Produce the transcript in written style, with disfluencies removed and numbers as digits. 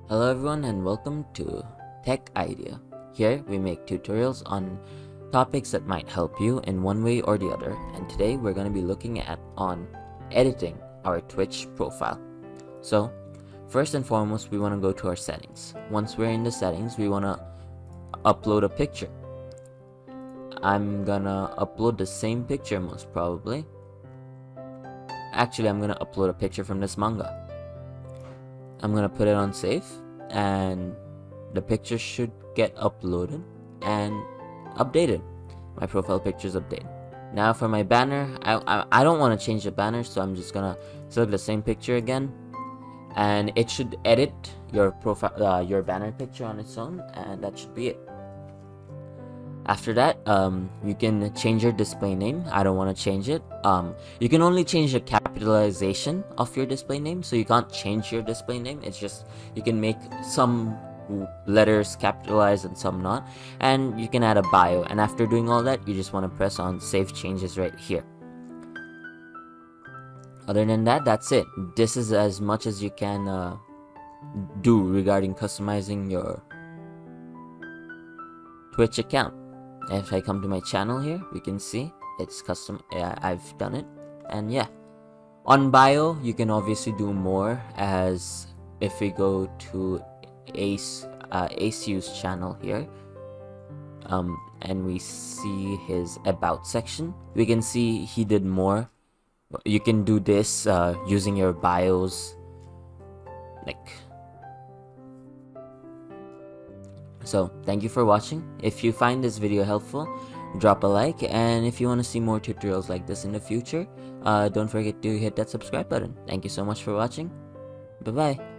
Hello everyone and welcome to Tech Idea. Here we make tutorials on topics that might help you in one way or the other, and today we're going to be looking at on editing our Twitch profile. So first and foremost, we want to go to our settings. Once we're in the settings, we want to upload a picture. I'm gonna upload the same picture most probably. Actually, I'm gonna upload a picture from this manga. I'm gonna put it on save, and the picture should get uploaded and updated. My profile picture is updated. Now for my banner, I don't want to change the banner, so I'm just gonna select the same picture again, and it should edit your profile, your banner picture on its own, and that should be it. After that, you can change your display name. I don't want to change it. You can only change the capitalization of your display name, so you can't change your display name. It's just you can make some letters capitalized and some not, and you can add a bio. And after doing all that, you just want to press on save changes right here. Other than that, that's it. This is as much as you can do regarding customizing your Twitch account. If I come to my channel here, we can see it's custom. I've done it, and yeah, on bio you can obviously do more. As if we go to ACU's channel here, and we see his about section, we can see he did more. You can do this using your bios, like. So, thank you for watching. If you find this video helpful, drop a like, and if you want to see more tutorials like this in the future, don't forget to hit that subscribe button. Thank you so much for watching. Bye-bye.